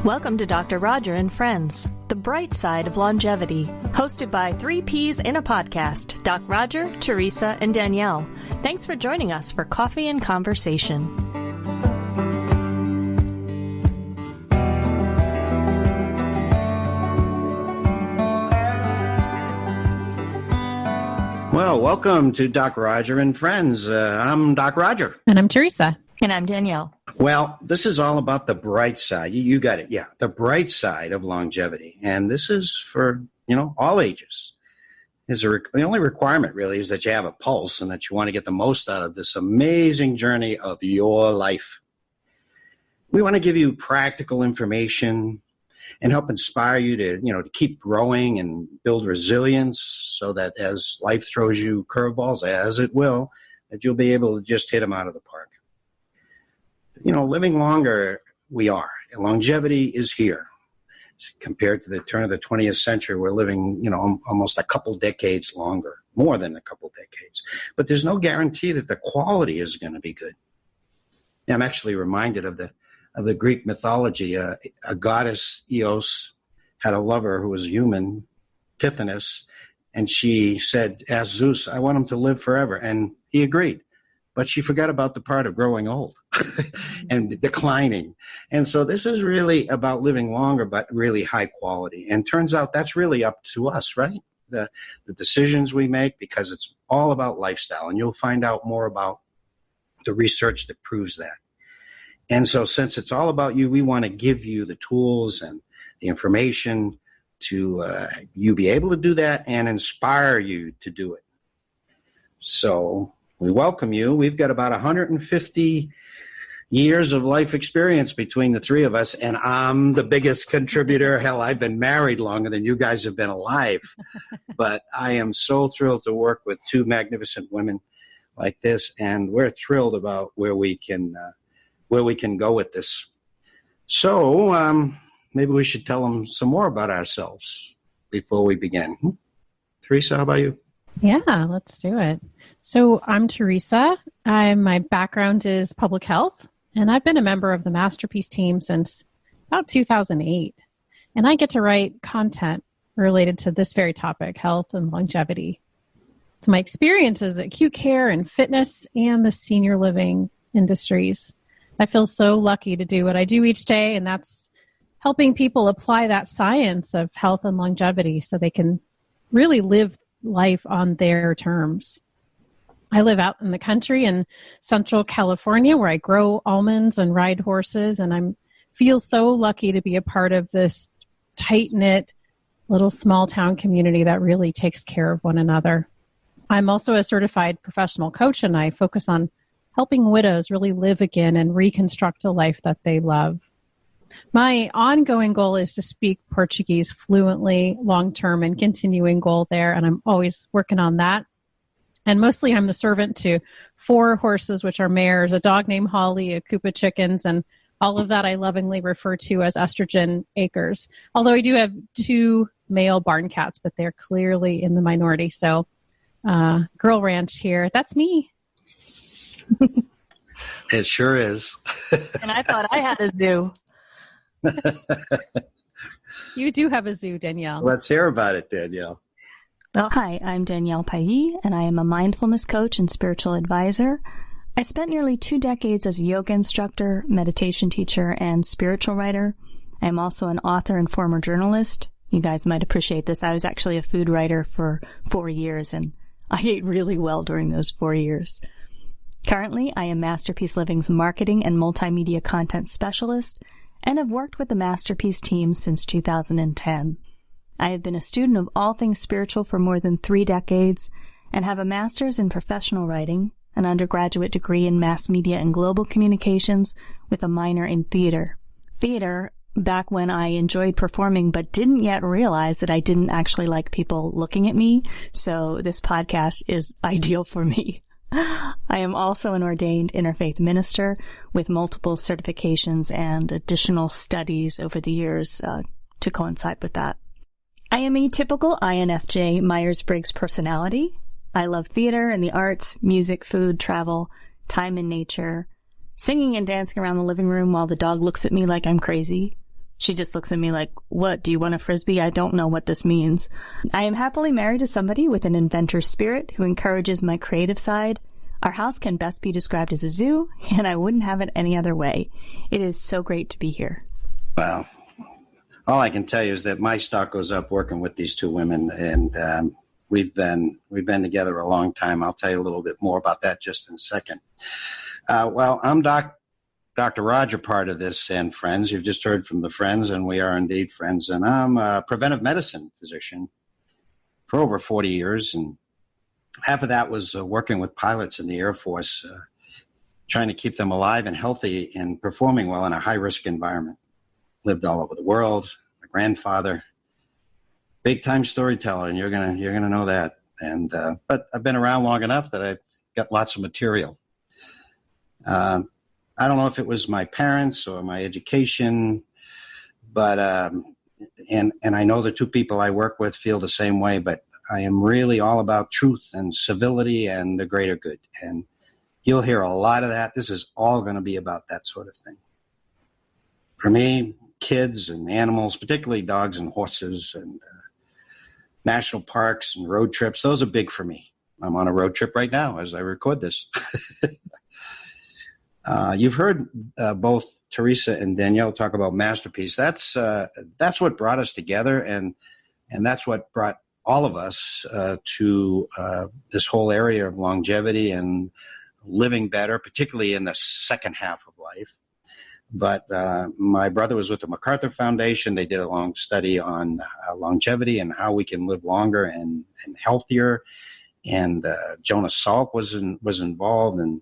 Welcome to Dr. Roger and Friends, the bright side of longevity, hosted by three Ps in a podcast, Doc Roger, Teresa, and Danielle. Thanks for joining us for coffee and conversation. Well, welcome to Doc Roger and Friends. I'm Doc Roger. And I'm Teresa. And I'm Danielle. Well, this is all about the bright side. You got it. Yeah, the bright side of longevity. And this is for, all ages. The only requirement really is that you have a pulse and that you want to get the most out of this amazing journey of your life. We want to give you practical information and help inspire you to keep growing and build resilience so that as life throws you curveballs, as it will, that you'll be able to just hit them out of the park. Living longer, we are. Longevity is here. Compared to the turn of the 20th century, we're living, almost a couple decades longer, more than a couple decades. But there's no guarantee that the quality is going to be good. I'm actually reminded of the Greek mythology. A goddess, Eos, had a lover who was human, Tithonus, and she said, ask Zeus, I want him to live forever. And he agreed. But she forgot about the part of growing old and declining. And so this is really about living longer, but really high quality. And turns out that's really up to us, right? The decisions we make, because it's all about lifestyle. And you'll find out more about the research that proves that. And so since it's all about you, we want to give you the tools and the information to you be able to do that and inspire you to do it. So we welcome you. We've got about 150 years of life experience between the three of us, and I'm the biggest contributor. Hell, I've been married longer than you guys have been alive. But I am so thrilled to work with two magnificent women like this, and we're thrilled about where we can go with this. So maybe we should tell them some more about ourselves before we begin. Teresa, how about you? Yeah, let's do it. So I'm Teresa. My background is public health, and I've been a member of the Masterpiece team since about 2008. And I get to write content related to this very topic, health and longevity. So my experience is acute care and fitness and the senior living industries. I feel so lucky to do what I do each day, and that's helping people apply that science of health and longevity so they can really live life on their terms. I live out in the country in Central California where I grow almonds and ride horses, and I feel so lucky to be a part of this tight-knit little small town community that really takes care of one another. I'm also a certified professional coach, and I focus on helping widows really live again and reconstruct a life that they love. My ongoing goal is to speak Portuguese fluently, long-term, and continuing goal there, and I'm always working on that. And mostly I'm the servant to 4 horses, which are mares, a dog named Holly, a coop of chickens, and all of that I lovingly refer to as estrogen acres. Although I do have 2 male barn cats, but they're clearly in the minority. So girl ranch here, that's me. It sure is. And I thought I had a zoo. You do have a zoo, Danielle. Let's hear about it, Danielle. Well, hi, I'm Danielle Palli, and I am a mindfulness coach and spiritual advisor. I spent nearly 2 decades as a yoga instructor, meditation teacher, and spiritual writer. I am also an author and former journalist. You guys might appreciate this. I was actually a food writer for 4 years, and I ate really well during those 4 years. Currently, I am Masterpiece Living's marketing and multimedia content specialist, and have worked with the Masterpiece team since 2010. I have been a student of all things spiritual for more than 3 decades and have a master's in professional writing, an undergraduate degree in mass media and global communications with a minor in theater. Theater, back when I enjoyed performing but didn't yet realize that I didn't actually like people looking at me, so this podcast is ideal for me. I am also an ordained interfaith minister with multiple certifications and additional studies over the years to coincide with that. I am a typical INFJ Myers-Briggs personality. I love theater and the arts, music, food, travel, time in nature, singing and dancing around the living room while the dog looks at me like I'm crazy, She just looks at me like, what, do you want a Frisbee? I don't know what this means. I am happily married to somebody with an inventor spirit who encourages my creative side. Our house can best be described as a zoo, and I wouldn't have it any other way. It is so great to be here. Well, all I can tell you is that my stock goes up working with these two women, and we've been together a long time. I'll tell you a little bit more about that just in a second. Well, I'm Dr. Roger, part of this, and friends. You've just heard from the friends, and we are indeed friends. And I'm a preventive medicine physician for over 40 years, and half of that was working with pilots in the Air Force, trying to keep them alive and healthy and performing well in a high-risk environment. Lived all over the world. My grandfather, big-time storyteller, and you're gonna know that. And but I've been around long enough that I've got lots of material. I don't know if it was my parents or my education, but and I know the two people I work with feel the same way, but I am really all about truth and civility and the greater good. And you'll hear a lot of that. This is all going to be about that sort of thing. For me, kids and animals, particularly dogs and horses and national parks and road trips, those are big for me. I'm on a road trip right now as I record this. You've heard both Teresa and Danielle talk about Masterpiece. That's what brought us together, and that's what brought all of us to this whole area of longevity and living better, particularly in the second half of life. But my brother was with the MacArthur Foundation. They did a long study on longevity and how we can live longer and healthier. And Jonas Salk was involved, and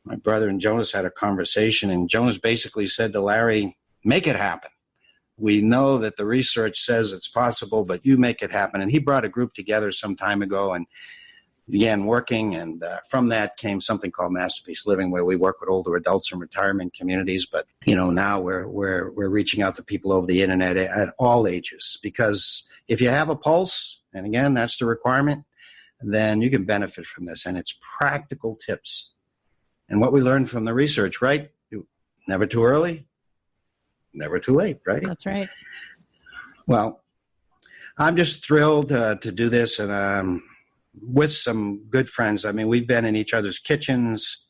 my brother and Jonas had a conversation, and Jonas basically said to Larry, make it happen. We know that the research says it's possible, but you make it happen. And he brought a group together some time ago and began working, and from that came something called Masterpiece Living, where we work with older adults in retirement communities. But now we're reaching out to people over the internet at all ages, because if you have a pulse, and again that's the requirement, then you can benefit from this. And it's practical tips. And what we learned from the research, right? Never too early, never too late, right? That's right. Well, I'm just thrilled to do this, and with some good friends. I mean, we've been in each other's kitchens.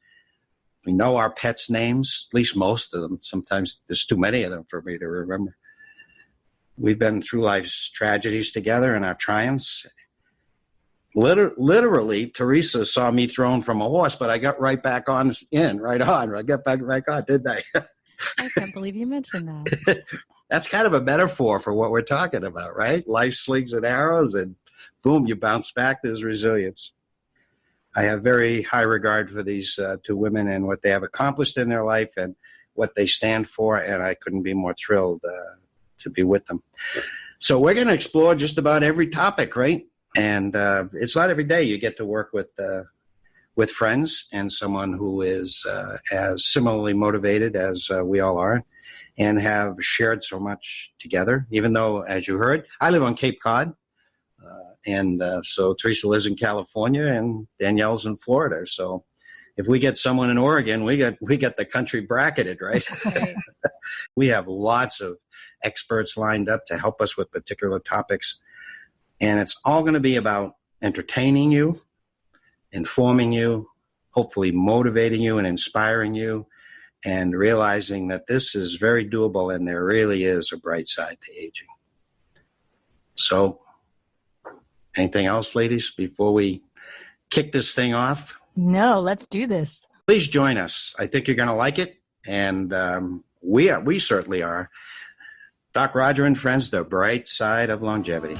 We know our pets' names, at least most of them. Sometimes there's too many of them for me to remember. We've been through life's tragedies together and our triumphs. Literally, Teresa saw me thrown from a horse, but I got right back on. I got back on, didn't I? I can't believe you mentioned that. That's kind of a metaphor for what we're talking about, right? Life slings and arrows, and boom, you bounce back. There's resilience. I have very high regard for these two women and what they have accomplished in their life and what they stand for, and I couldn't be more thrilled to be with them. So we're going to explore just about every topic, right? And it's not every day you get to work with friends and someone who is as similarly motivated as we all are and have shared so much together, even though, as you heard, I live on Cape Cod. And so Teresa lives in California and Danielle's in Florida. So if we get someone in Oregon, we get the country bracketed, right? Right. We have lots of experts lined up to help us with particular topics. And it's all going to be about entertaining you, informing you, hopefully motivating you and inspiring you, and realizing that this is very doable and there really is a bright side to aging. So, anything else, ladies, before we kick this thing off? No, let's do this. Please join us. I think you're going to like it, and we certainly are. Doc Roger and friends, the bright side of longevity.